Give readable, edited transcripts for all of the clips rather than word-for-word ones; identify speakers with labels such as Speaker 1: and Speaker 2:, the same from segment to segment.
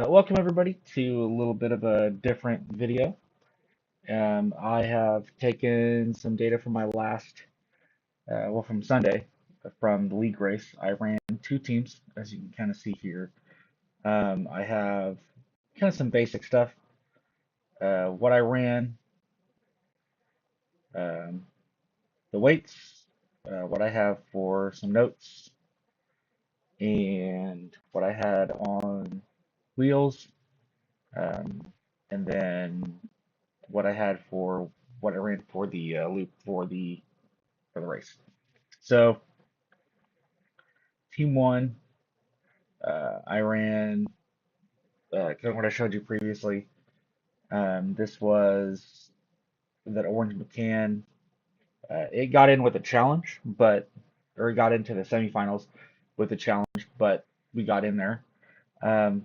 Speaker 1: Welcome everybody to a little bit of a different video. I have taken some data from my last, from Sunday, from the league race. I ran two teams, as you can kind of see here. I have kind of some basic stuff. What I ran, um, the weights, what I have for some notes, and what I had on wheels, um, and then what I had for what I ran for the loop for the race. So team one, I ran kind of what I showed you previously. This was that orange McCann. It got in with a challenge, but or it got into the semifinals with a challenge, but we got in there. Um,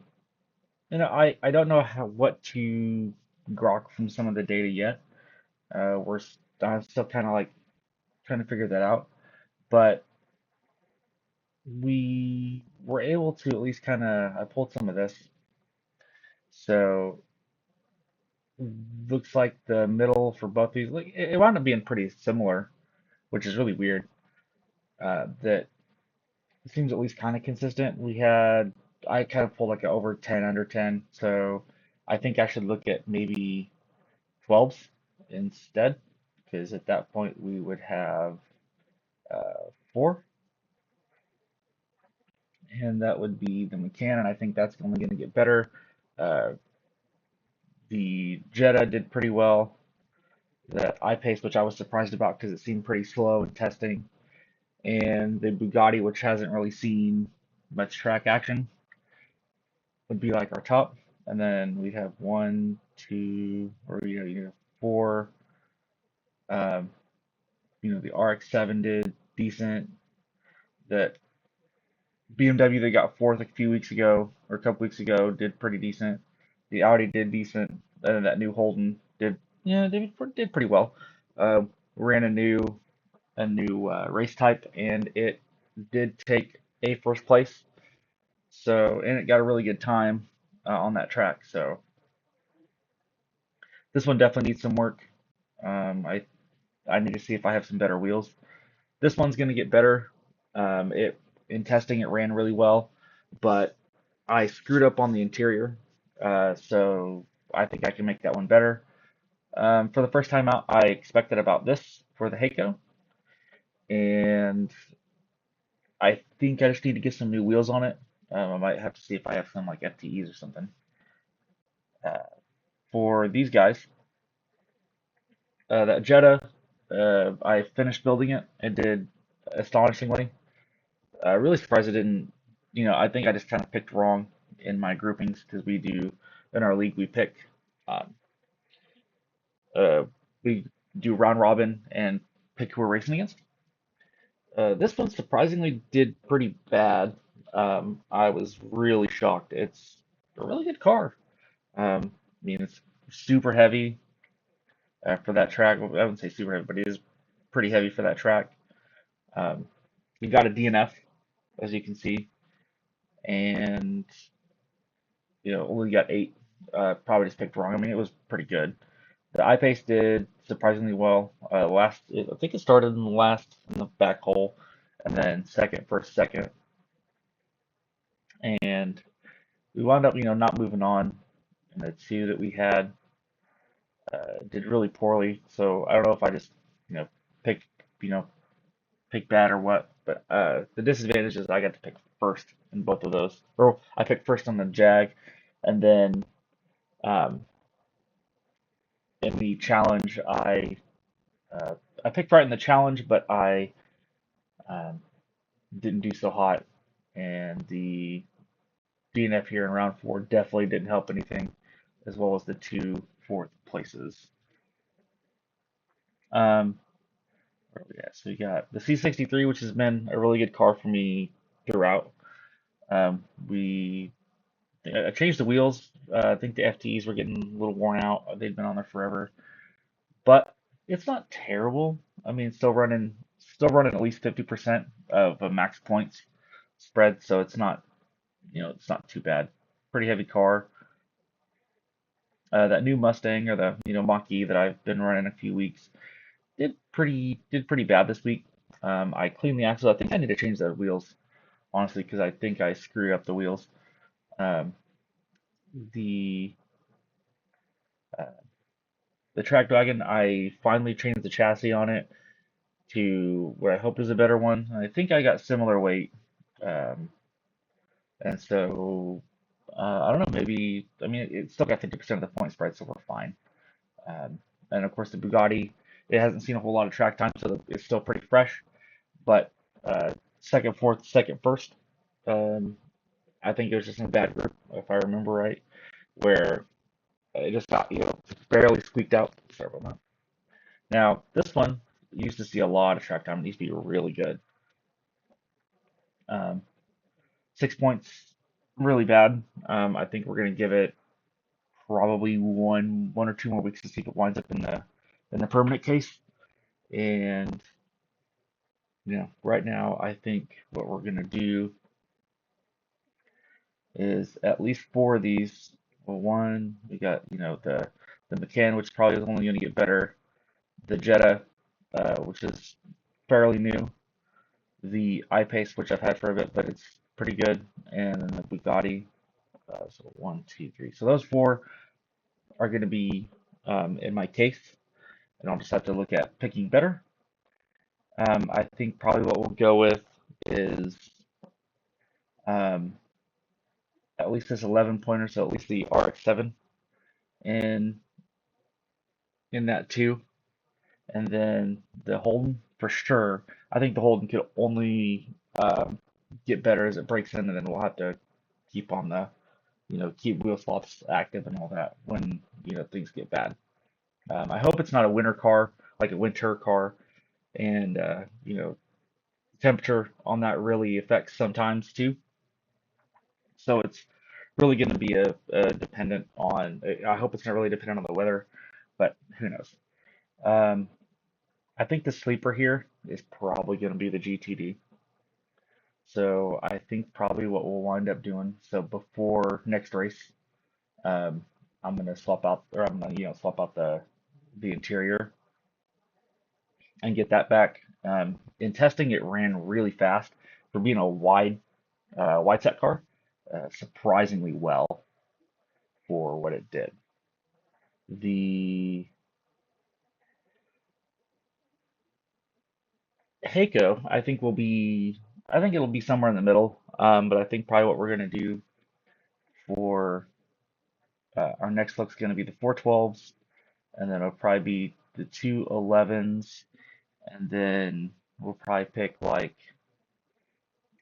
Speaker 1: I don't know what to grok from some of the data yet. I'm still kind of like trying to figure that out, but we were able to at least kind of I pulled some of this. So looks like the middle for both these like it wound up being pretty similar, which is really weird. That it seems at least kind of consistent. I kind of pulled like an over 10 under 10, so I think I should look at maybe 12s instead, because at that point we would have four, and that would be the McCann, and I think that's only going to get better. Uh, The Jetta did pretty well. The I-Pace, which I was surprised about because it seemed pretty slow in testing, and the Bugatti, which hasn't really seen much track action, would be like our top. And then we'd have one, two, or four. Um, the RX-7 did decent. That BMW they got fourth a few weeks ago or a couple weeks ago did pretty decent. The Audi did decent. And then that new Holden did did pretty well. Uh, ran a new race type, and it did take a first place. So, and it got a really good time on that track. So this one definitely needs some work. I need to see if I have some better wheels. This one's going to get better. It in testing it ran really well, but I screwed up on the interior. So I think I can make that one better. For the first time out, I expected about this for the Heiko, and I think I just need to get some new wheels on it. I might have to see if I have some like FTEs or something. Uh, for these guys, that Jetta, I finished building it and did astonishingly. Really surprised it didn't. I think I just kind of picked wrong in my groupings because we do in our league we pick um, uh, we do round robin and pick who we're racing against. This one surprisingly did pretty bad. I was really shocked. It's a really good car. It's super heavy for that track. Well, I wouldn't say super heavy, but it is pretty heavy for that track. Um, we got a DNF, as you can see, and only got eight. Probably just picked wrong. I mean, it was pretty good. The I-Pace did surprisingly well. I think it started in the last in the back hole, and then second, first, second, and we wound up, not moving on. And the two that we had did really poorly. So I don't know if I just, you know, picked, you know, picked bad or what. But the disadvantage is I got to pick first in both of those. Or I picked first on the Jag, and then um, in the challenge uh, I picked right in the challenge, but I um, didn't do so hot. And the DNF here in round four definitely didn't help anything, as well as the two fourth places. Um, where are we at? So we got the C63, which has been a really good car for me throughout. We I changed the wheels. I think the FTs were getting a little worn out. They've been on there forever, but it's not terrible. I mean, it's still running still running at least 50% of a max points spread, so it's not, it's not too bad. Pretty heavy car. That new Mustang or the, Mach-E that I've been running a few weeks did pretty bad this week. I cleaned the axle. I think I need to change the wheels, honestly, because I think I screwed up the wheels. Um, the uh, the track wagon, I finally changed the chassis on it to what I hope is a better one. I think I got similar weight, um, and so I don't know. Maybe I mean it still got 50% of the point spread, so we're fine. Um, and of course the Bugatti, it hasn't seen a whole lot of track time, so it's still pretty fresh. But second, fourth, second, first, um, I think it was just in a bad group, if I remember right, where it just got barely squeaked out. Sorry about that. Now this one used to see a lot of track time. It used to be really good. Um, 6 points, really bad. I think we're gonna give it probably one or two more weeks to see if it winds up in the permanent case. And right now I think what we're gonna do is at least four of these. Well, one we got the Macan, which probably is only gonna get better. The Jetta, which is fairly new. The I-Pace, which I've had for a bit, but it's pretty good, and then the Bugatti. So one, two, three. So those four are going to be in my case, and I'll just have to look at picking better. I think probably what we'll go with is um, at least this 11 pointer, so at least the RX-7 in that too, and then the Holden for sure. I think the Holden could only get better as it breaks in, and then we'll have to keep on the keep wheel swaps active and all that when things get bad. I hope it's not a winter car, like a winter car, and temperature on that really affects sometimes too. So it's really going to be a dependent on. I hope it's not really dependent on the weather, but who knows? Um, I think the sleeper here is probably going to be the GTD. So I think probably what we'll wind up doing. So before next race, um, I'm gonna swap out, or I'm gonna swap out the interior and get that back. In testing, it ran really fast for being a wide set car, surprisingly well for what it did. The Heiko, I think it'll be somewhere in the middle. But I think probably what we're gonna do for our next look's gonna be the 412s, and then it'll probably be the 211s, and then we'll probably pick like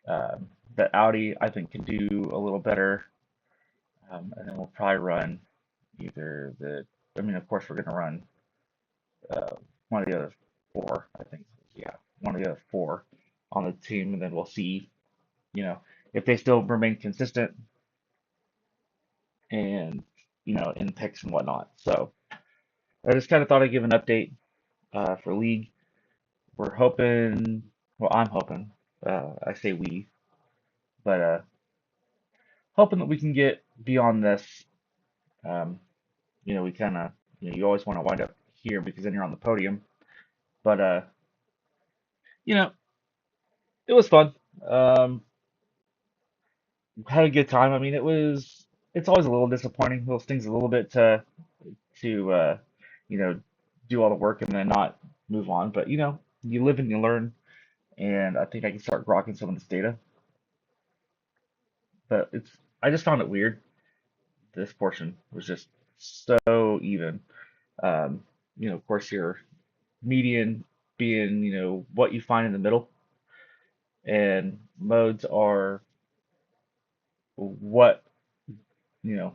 Speaker 1: the Audi. I think can do a little better, and then we'll probably run either the. I mean, of course, we're gonna run uh, one of the other four. I think, yeah, one of the other four on the team, and then we'll see, you know, if they still remain consistent and in picks and whatnot. So I just kind of thought I'd give an update for league. We're hoping. Well, I'm hoping. I say we, but hoping that we can get beyond this. Um, we kind of, you always want to wind up here because then you're on the podium. But you know, it was fun. Um, had a good time. I mean, it's always a little disappointing. Little stings a little bit to you know, do all the work and then not move on. But you live and you learn, and I think I can start grokking some of this data. But I just found it weird. This portion was just so even. Um, of course, your median being, what you find in the middle, and modes are what, you know,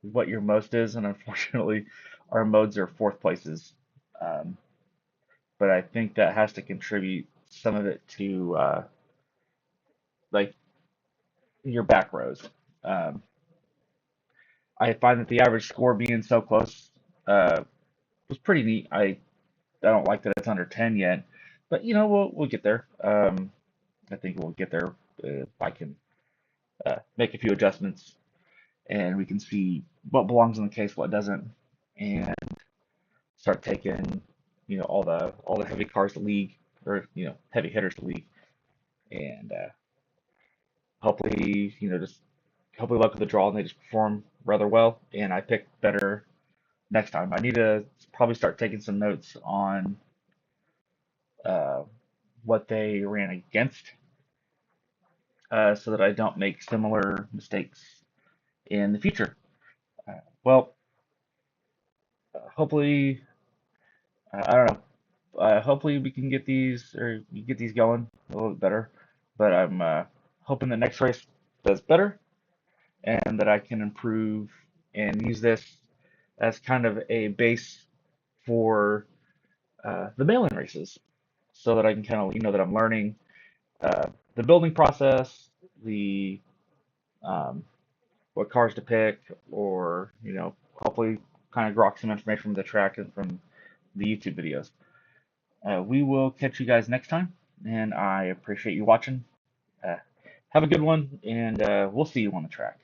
Speaker 1: what your most is, and unfortunately, our modes are fourth places. Um, but I think that has to contribute some of it to like your back rows. Um, I find that the average score being so close was pretty neat. I don't like that it's under 10 yet, But we'll get there. I think we'll get there if I can make a few adjustments and we can see what belongs in the case, what doesn't, and start taking all the heavy cars to league or heavy hitters to league, and hopefully just hopefully luck with the draw and they just perform rather well and I pick better next time. I need to probably start taking some notes on uh, what they ran against so that I don't make similar mistakes in the future. Well, hopefully, I don't know. Hopefully we can get these or you get these going a little bit better. But I'm hoping the next race does better and that I can improve and use this as kind of a base for the mail-in races, so that I can kind of that I'm learning the building process, the um, what cars to pick, or hopefully kind of grok some information from the track and from the YouTube videos. We will catch you guys next time, and I appreciate you watching. Uh, have a good one, and we'll see you on the track.